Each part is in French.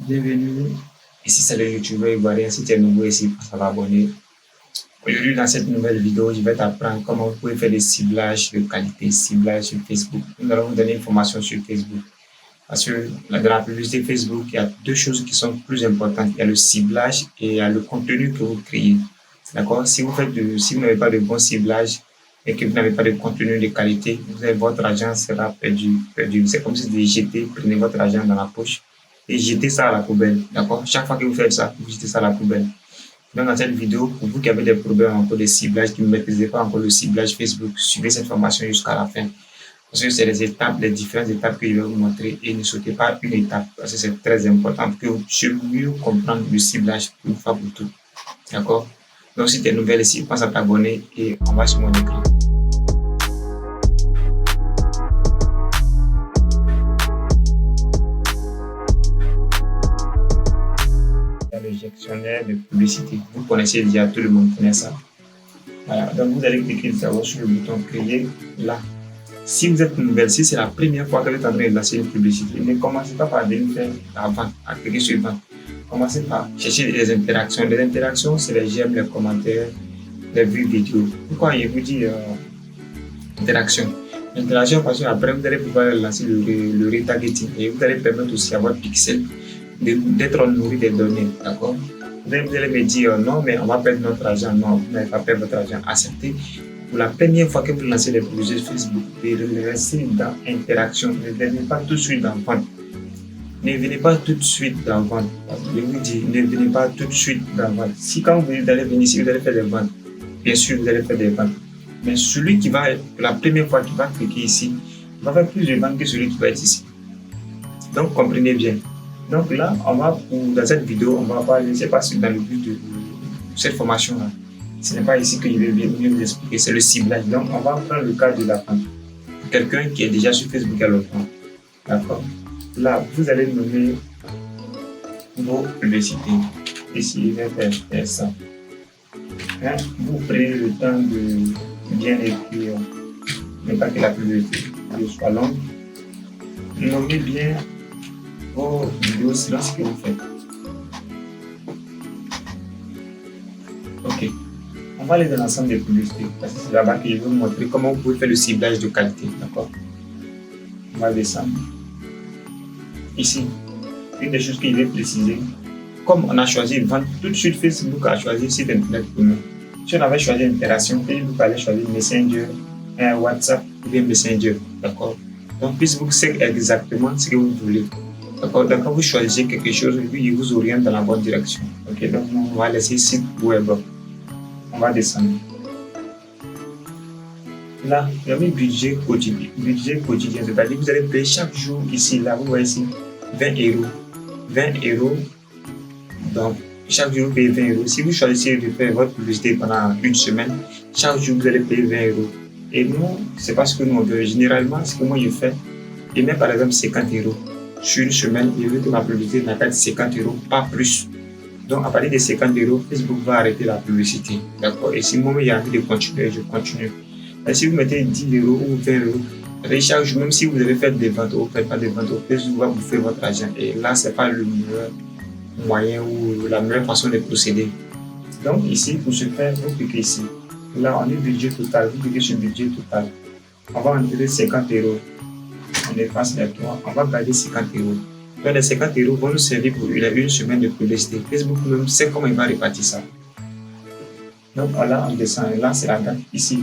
Bienvenue. Ici, c'est le YouTuber ivoirien. Si tu es nouveau ici, pense à t'abonner. Aujourd'hui, dans cette nouvelle vidéo, je vais t'apprendre comment vous pouvez faire des ciblages de qualité, ciblage sur Facebook. Nous allons vous donner une formation sur Facebook. Parce que dans la publicité Facebook, il y a deux choses qui sont plus importantes. Il y a le ciblage et il y a le contenu que vous créez. D'accord? Si vous n'avez pas de bon ciblage et que vous n'avez pas de contenu de qualité, votre argent sera perdu. C'est comme si vous prenez votre argent dans la poche et jetez ça à la poubelle. D'accord? Chaque fois que vous faites ça, vous jetez ça à la poubelle. Donc, dans cette vidéo, pour vous qui avez des problèmes encore de ciblage, qui ne maîtrisez pas encore le ciblage Facebook, suivez cette formation jusqu'à la fin. Parce que c'est les différentes étapes que je vais vous montrer et ne sautez pas une étape parce que c'est très important pour que vous puissiez mieux comprendre le ciblage une fois pour toutes. D'accord? Donc, si tu es nouvelle ici, pense à t'abonner et on va sur mon écran. Le gestionnaire de publicité. Vous connaissez déjà, tout le monde connaît ça. Voilà, donc vous allez cliquer d'abord sur le bouton créer là. Si vous êtes nouvelle, si c'est la première fois que vous êtes en train de lancer une publicité, ne commencez pas par venir faire la vente, à cliquer sur vente. Commencez par chercher les interactions. Les interactions, c'est les j'aime, les commentaires, les vues vidéo. Pourquoi je vous dis interaction? Interaction parce qu'après vous allez pouvoir lancer le retargeting et vous allez permettre aussi à votre pixel d'être nourri des données, d'accord? Vous allez me dire non, mais on va perdre notre argent. Non, vous n'allez pas perdre votre argent. Acceptez. Pour la première fois que vous lancez les projets Facebook, restez dans interaction. Ne venez pas tout de suite dans vente. Ne venez pas tout de suite dans vente. Je vous dis, ne venez pas tout de suite dans vente. Si quand vous allez venir ici, vous allez faire des ventes, bien sûr, vous allez faire des ventes. Mais celui qui va, la première fois qui va cliquer ici, va faire plus de ventes que celui qui va être ici. Donc, comprenez bien. Donc là, dans cette vidéo, on va parler, c'est pas dans le but de cette formation-là. Ce n'est pas ici que je vais mieux vous expliquer, c'est le ciblage. Donc, on va prendre le cas de la vente. Quelqu'un qui est déjà sur Facebook à l'automne. D'accord? Là, vous allez nommer vos publicités. Ici, je vais faire ça. Hein? Vous prenez le temps de bien écrire, mais pas que la publicité soit longue. Nommez bien vos vidéos selon ce que vous faites. Ok. On va aller dans l'ensemble des publicités parce que c'est là-bas que je vais vous montrer comment vous pouvez faire le ciblage de qualité. D'accord? On va descendre. Ici, une des choses que je vais préciser, comme on a choisi vente, tout de suite Facebook a choisi site internet pour nous. Si on avait choisi interaction, Facebook allait choisir Messenger, WhatsApp ou bien Messenger. D'accord? Donc Facebook sait exactement ce que vous voulez. D'accord? Donc quand vous choisissez quelque chose, il vous oriente dans la bonne direction. Ok? Donc on va laisser site web. On va descendre. Là, il y a un budget quotidien. Budget quotidien, c'est-à-dire que vous allez payer chaque jour ici, là, vous voyez ici, 20 euros. 20 euros. Donc, chaque jour, vous payez 20 euros. Si vous choisissez de faire votre publicité pendant une semaine, chaque jour, vous allez payer 20 euros. Et nous, c'est pas ce que nous on veut. Généralement, ce que moi je fais, je mets par exemple 50 euros. Sur une semaine, je veux que ma publicité n'atteigne 50 euros, pas plus. Donc, à partir de 50 euros, Facebook va arrêter la publicité. D'accord? Et si moi, j'ai envie de continuer, je continue. Et si vous mettez 10 euros ou 20 euros, chaque jour, même si vous devez faire des ventes ou ne faites pas des ventes, Facebook va vous faire votre argent. Et là, ce n'est pas le meilleur moyen ou la meilleure façon de procéder. Donc, ici, pour ce faire, vous cliquez ici. Là, on est budget total. Vous cliquez sur budget total. On va entrer 50 euros. On efface les trois. On va garder 50 euros. Donc, les 50 euros vont nous servir pour une semaine de publicité. Facebook même sait comment il va répartir ça. Donc, là, on descend. Et là, c'est la date ici.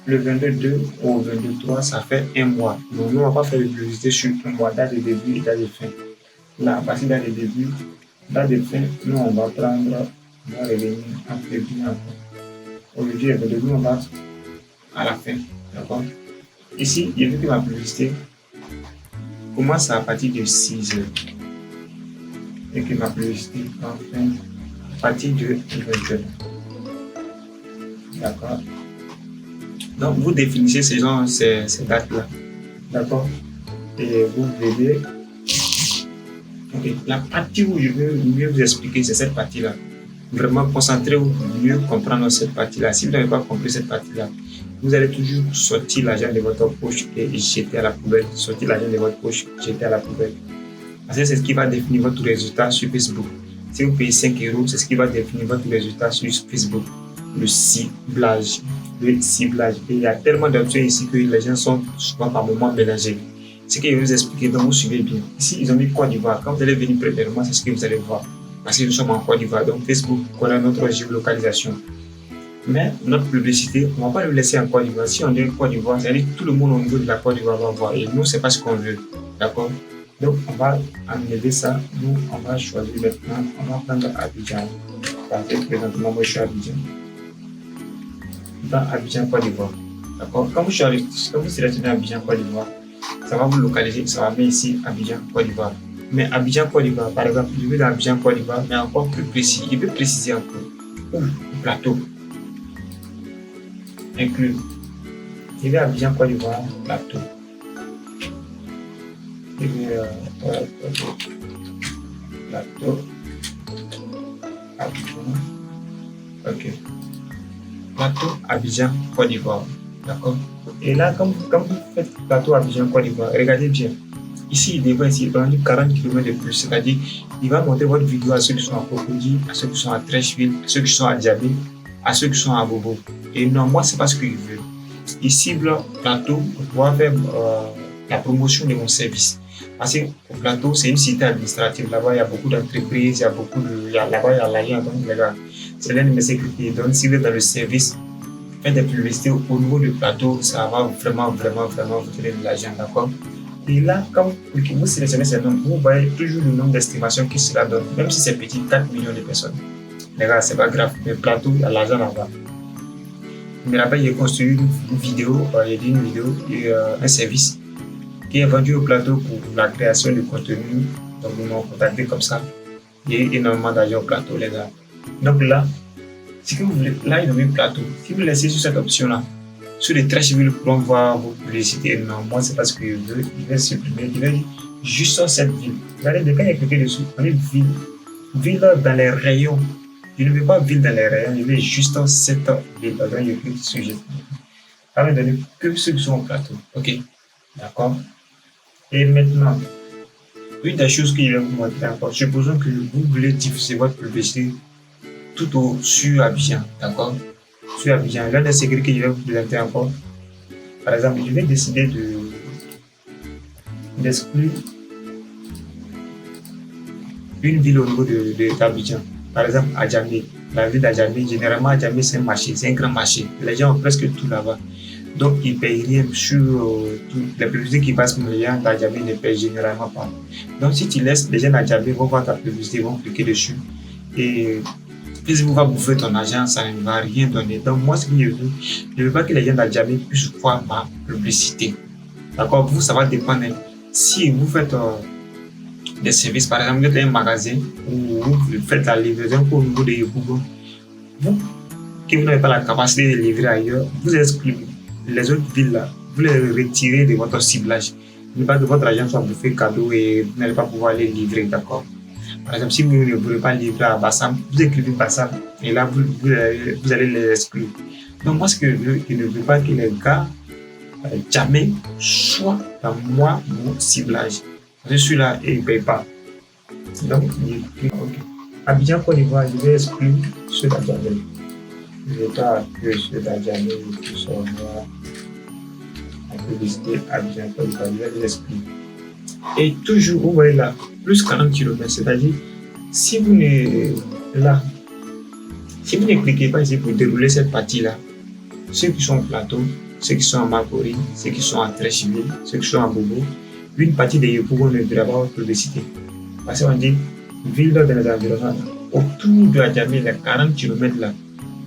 Le 22 au 22-3, ça fait un mois. Donc, nous, on va pas faire de publicité sur un mois, date de début et date de fin. Là, à partir de date de début, date de fin, nous, on va prendre, on va revenir en février encore. Aujourd'hui, le 22, on va à la fin. D'accord? Ici, il veut que ma publicité commence à partir de 6 heures. Et que ma publicité enfin à partir de 20 heures. D'accord? Donc, vous définissez ces dates-là. D'accord? Et vous verrez. Okay. La partie où je veux mieux vous expliquer, c'est cette partie-là. Vraiment, concentrez-vous mieux comprendre cette partie-là. Si vous n'avez pas compris cette partie-là, vous allez toujours sortir l'argent de votre poche et jeter à la poubelle. Sortir l'argent de votre poche, jeter à la poubelle. Parce que c'est ce qui va définir votre résultat sur Facebook. Si vous payez 5 euros, c'est ce qui va définir votre résultat sur Facebook. Le ciblage. Le ciblage. Et il y a tellement d'options ici que les gens sont souvent par moments mélangés. Ce que je vais vous expliquer, donc vous suivez bien. Ici, ils ont mis Côte d'Ivoire. Quand vous allez venir premièrement, c'est ce que vous allez voir. Parce que nous sommes en Côte d'Ivoire. Donc Facebook connaît notre géolocalisation. Mais notre publicité, on ne va pas le laisser en Côte d'Ivoire. Si on dit Côte d'Ivoire, c'est-à-dire que tout le monde au niveau de la Côte d'Ivoire va voir. Et nous, c'est pas ce qu'on veut. D'accord? Donc, on va enlever ça. Nous, on va choisir maintenant. On va prendre Abidjan. Parce que présentement, moi, je suis à Abidjan. Dans Abidjan, Côte d'Ivoire. D'accord? Quand vous sélectionnez Abidjan, Côte d'Ivoire, ça va vous localiser. Ça va mettre ici Abidjan, Côte d'Ivoire. Mais Abidjan, Côte d'Ivoire, par exemple, je vais dans Abidjan, Côte d'Ivoire, mais encore plus précis. Je vais préciser encore. Le plateau. Inclus. Je vais à Abidjan, Côte d'Ivoire, plateau. Je vais plateau. Abidjan. Ok. Plateau Abidjan, Côte d'Ivoire. D'accord? Et là, quand vous faites plateau Abidjan, Côte d'Ivoire, regardez bien. Ici, il devrait essayer de 40 km de plus. C'est-à-dire, il va monter votre vidéo à ceux qui sont à Cocody, à ceux qui sont à Treichville, à ceux qui sont à Djamé, à ceux qui sont à Bobo. Et non, moi, c'est pas ce qu'il veut. Il cible plateau pour pouvoir faire la promotion de mon service. Parce qu'au plateau, c'est une cité administrative. Là-bas, il y a beaucoup d'entreprises, il y a beaucoup de. Là-bas, il y a l'alliance. Donc, les gars, c'est l'un de mes sécurités. Donc, si vous êtes dans le service, faites des publicités au niveau du plateau, ça va vraiment vous donner de l'argent, d'accord? Et là, quand vous sélectionnez ces nombres, vous voyez toujours le nombre d'estimations qui cela donne, même si c'est petit, 4 millions de personnes. Les gars, c'est pas grave, le plateau, il y a l'argent là-bas. Mais là-bas, il a construit une vidéo, un service qui est vendu au plateau pour la création de contenu. Donc, ils m'ont contacté comme ça. Il y a eu énormément d'argent au plateau, les gars. Donc là, si vous voulez, là, il y a un plateau. Si vous laissez sur cette option-là, sur les Treichville pour voir vos publicités, non, moi, c'est parce que je vais supprimer. Il va dire juste cette ville. Regardez, quand il y a cliqué dessus, on est ville. Ville dans les rayons. Je ne veux pas ville dans les rayons, je veux juste cette ville. Donc, je clique sur je. Ça va me donner que ceux qui sont au plateau. Ok, d'accord. Et maintenant, une des choses que je vais vous montrer encore, supposons que vous voulez diffuser votre publicité tout au sur Abidjan, d'accord? Sur Abidjan, l'un des secrets que je vais vous présenter encore, par exemple, je vais décider d'exclure une ville au niveau d'Abidjan. Par exemple, à Djamé, la ville d'Adjamé, généralement Adjamé c'est un marché, c'est un grand marché. Les gens ont presque tout là-bas. Donc, ils ne payent rien sur les publicités qui passent pour les gens d'Adjamé ne payent généralement pas. Donc, si tu laisses les gens d'Adjamé vont voir ta publicité, vont cliquer dessus. Et Facebook va bouffer ton argent, ça ne va rien donner. Donc, moi, ce que je ne veux pas que les gens d'Adjamé puissent voir ma publicité. D'accord? Vous, ça va dépendre. Si vous faites des services, par exemple, vous êtes un magasin où vous faites la livraison au niveau de Yopougon, vous, qui n'avez pas la capacité de livrer ailleurs, vous excluez les autres villes là, vous les retirez de votre ciblage. Ne pas que votre argent soit bouffé cadeau et vous n'allez pas pouvoir les livrer, d'accord? Par exemple, si vous ne voulez pas livrer à Bassam, vous écrivez Bassam et là, vous allez les exclure. Donc, moi, ce que je ne veux pas que les gars jamais soient dans mon ciblage. Je suis là et ils ne payent pas. Donc, ok. Abidjan, Côte d'Ivoire, je vais exclure ceux d'Adjamé. Je ne vais pas que ceux d'Adjamé qui sont en publicité Abidjan, Côte d'Ivoire, je vais les exclure. Et toujours, vous voyez là, plus 40 km, c'est-à-dire, si vous ne cliquez pas ici pour dérouler cette partie-là, ceux qui sont au plateau, ceux qui sont à Makori, ceux qui sont à Treichville, ceux qui sont à Bobo, une partie des Yopougon ne devrait pas avoir publicité. Parce qu'on dit, ville dans les environnements, autour de Adjamé, les 40 km là,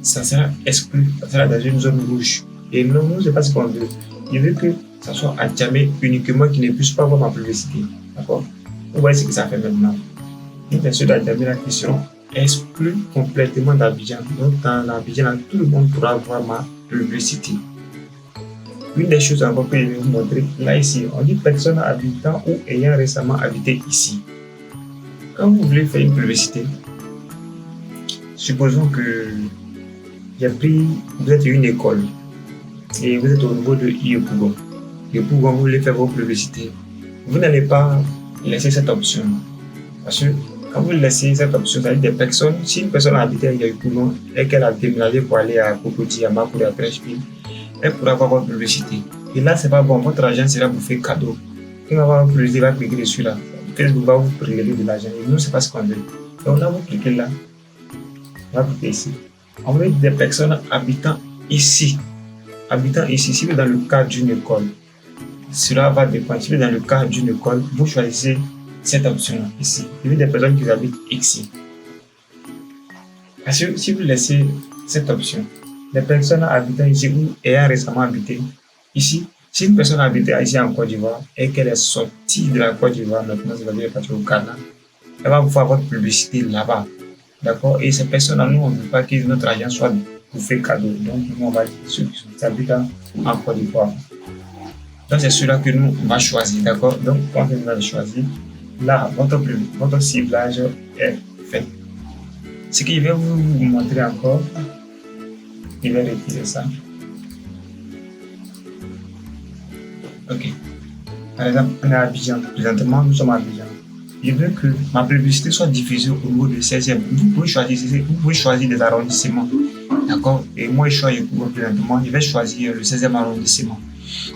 ça sera exclu, ça sera dans une zone rouge. Et non, nous, c'est pas ce qu'on veut. Je veux que ça soit Adjamé uniquement qui ne puisse pas voir ma publicité. D'accord? Vous voyez ce que ça fait maintenant. Une personne d'Adjamé là qui seront exclus complètement d'Abidjan. Donc, dans Abidjan, tout le monde pourra voir ma publicité. Une des choses encore que je vais vous montrer, là ici, on dit personne habitant ou ayant récemment habité ici. Quand vous voulez faire une publicité, supposons que vous êtes une école et vous êtes au niveau de Yopougon. Yopougon, vous voulez faire vos publicités. Vous n'allez pas laisser cette option. Parce que quand vous laissez cette option, ça veut dire des personnes, si une personne habite à Yaïkoulon et qu'elle a déménagé pour aller à Cocody, à Makoudi, à Trècheville, elle pourra avoir votre publicité. Et là, c'est pas bon, votre argent sera bouffé cadeau. Quand on va avoir publicité, il va cliquer dessus là. Facebook va vous prélever de l'argent. Et nous, c'est pas ce qu'on veut. Donc là, vous cliquez là. On va cliquer ici. On veut des personnes habitant ici. Habitant ici, si vous êtes dans le cadre d'une école, cela va dépendre. Si vous êtes dans le cadre d'une école, vous choisissez cette option-là ici. Il y a des personnes qui habitent ici. Parce que si vous laissez cette option, les personnes habitant ici ou ayant récemment habité ici, si une personne habite ici en Côte d'Ivoire et qu'elle est sortie de la Côte d'Ivoire, maintenant elle va partir au Ghana, elle va vous faire votre publicité là-bas. D'accord? Et ces personnes-là, nous, on ne veut pas que notre argent soit bouffé cadeau. Donc, nous, on va dire ceux qui habitent en Côte d'Ivoire. Donc, c'est ceux-là que nous, on va choisir. D'accord? Donc, quand vous allez choisir, là, votre ciblage est fait. Ce que je vais vous montrer encore, je vais retirer ça. Ok. Par exemple, on est à Abidjan. Présentement, nous sommes à Abidjan. Je veux que ma publicité soit diffusée au niveau du 16e. Vous pouvez choisir des arrondissements. D'accord? Et moi, je choisis présentement, je vais choisir le 16e arrondissement.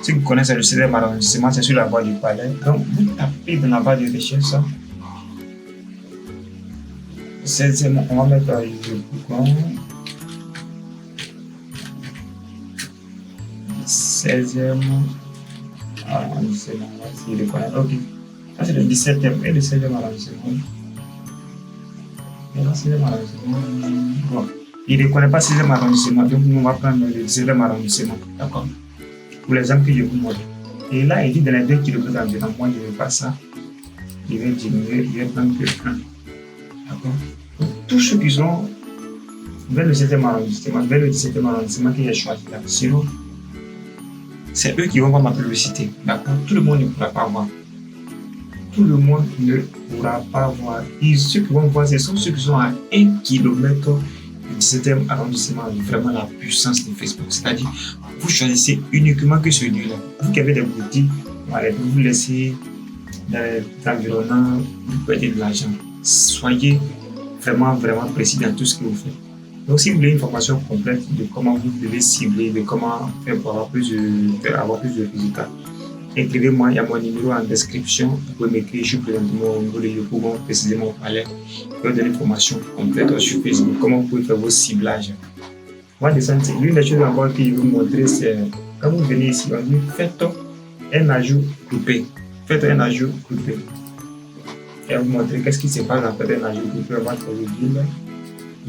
Ceux qui connaissent le 16e arrondissement, c'est sur la voie du Palais. Donc, vous tapez dans la barre de recherche ça. 16e, on va mettre à 16e arrondissement. On va essayer de connaître. Ok. Ça, c'est le 17e et le 16e arrondissement. Et le 16e arrondissement. Bon. Il ne reconnaît pas le 16e arrondissement, donc on va prendre le 17e arrondissement. D'accord? Pour l'exemple que je vous montre. Et là, il dit dans les 2 km environ, moi je ne veux pas ça. Il va diminuer, il va prendre que 1. D'accord? Tous ceux qui sont vers le 7e arrondissement, vers le 17e arrondissement que j'ai choisi là, sinon, c'est eux qui vont voir ma publicité. D'accord? Tout le monde ne pourra pas voir. Tout le monde ne pourra pas voir. Et ceux qui vont voir, ce sont ceux qui sont à 1 km du 17e arrondissement. Vraiment la puissance de Facebook. C'est-à-dire, vous choisissez uniquement que celui-là. Vous qui avez des boutiques, vous laissez dans les environnements, vous perdez de l'argent. Soyez vraiment précis dans tout ce que vous faites. Donc, si vous voulez une formation complète de comment vous devez cibler, de comment faire pour avoir plus de résultats, écrivez-moi, il y a mon numéro en description. Vous pouvez m'écrire, je suis présentement au niveau de Yopougon, précisément au Palais. Je vais donner une formation complète sur Facebook, comment vous pouvez faire vos ciblages. Moi, l'une des choses encore que je vais vous montrer, c'est quand vous venez ici, on dit faites un ajout groupé. Faites un ajout groupé. Et vous montrer qu'est-ce qui se passe en fait un ajout groupé avant de ville.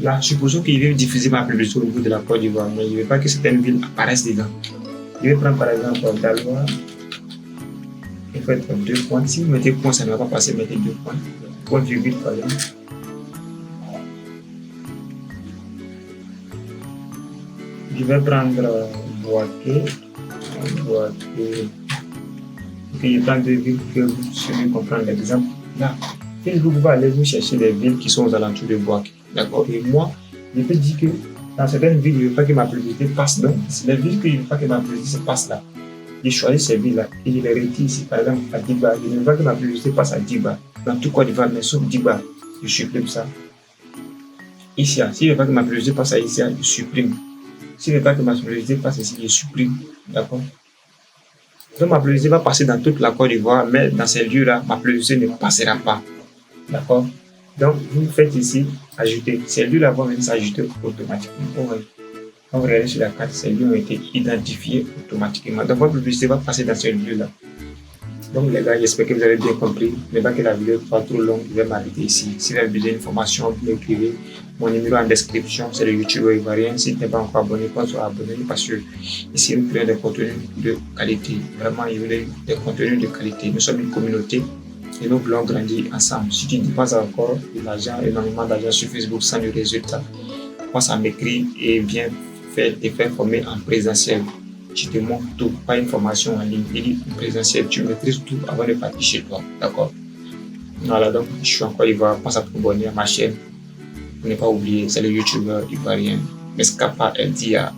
Là, supposons qu'il veut diffuser ma publicité au niveau de la Côte d'Ivoire, mais je ne veux pas que certaines villes apparaissent dedans. Je vais prendre par exemple Daloa. Il faut être 2 points. Si vous mettez point, ça ne va pas passer, mettez 2 points. Point virgule par exemple. Je vais prendre Boaké. Je prends 2 villes que vous pouvez comprendre l'exemple. Là, Facebook va aller vous chercher des villes qui sont aux alentours de Boaké. D'accord? Et moi, je peux dire que dans certaines villes, je ne veux pas que ma publicité passe. Donc, c'est les villes que je ne veux pas que ma publicité passe là. Je choisis ces villes-là et je les retire ici, par exemple à Diba. Je ne veux pas que ma publicité passe à Diba. Dans tout Côte d'Ivoire, mais sauf Diba, je supprime ça. Ici, si je ne veux pas que ma publicité passe à ici, je supprime. Si je ne veux pas que ma publicité passe ici, je supprime. D'accord? Donc ma publicité va passer dans toute la Côte d'Ivoire, mais dans ces lieux-là, ma publicité ne passera pas. D'accord? Donc vous faites ici, ajouter. Ces lieux-là vont même s'ajouter automatiquement. Quand vous regardez sur la carte, ces lieux ont été identifiés automatiquement. Donc votre publicité va passer dans ces lieux-là. Donc les gars, j'espère que vous avez bien compris. Ne pas que la vidéo soit trop longue, je vais m'arrêter ici. Si vous avez besoin d'informations, vous m'écrivez. Mon numéro en description, c'est le YouTube ivoirien. Si tu n'es pas encore abonné, pense à abonner parce que ici, nous créons des contenus de qualité. Vraiment, il y a des contenus de qualité. Nous sommes une communauté et nous voulons grandir ensemble. Si tu ne dépenses encore de l'argent, énormément d'argent sur Facebook sans le résultat, pense à m'écrire et viens te faire former en présentiel. Je te montre tout, pas une formation en ligne, il en présentiel, tu maîtrises tout avant de partir chez toi, d'accord? Voilà, donc je suis encore ivoirien, pense à t'abonner à ma chaîne. Ne pas oublier, c'est le YouTuber ivoirien Mescapa El Dia.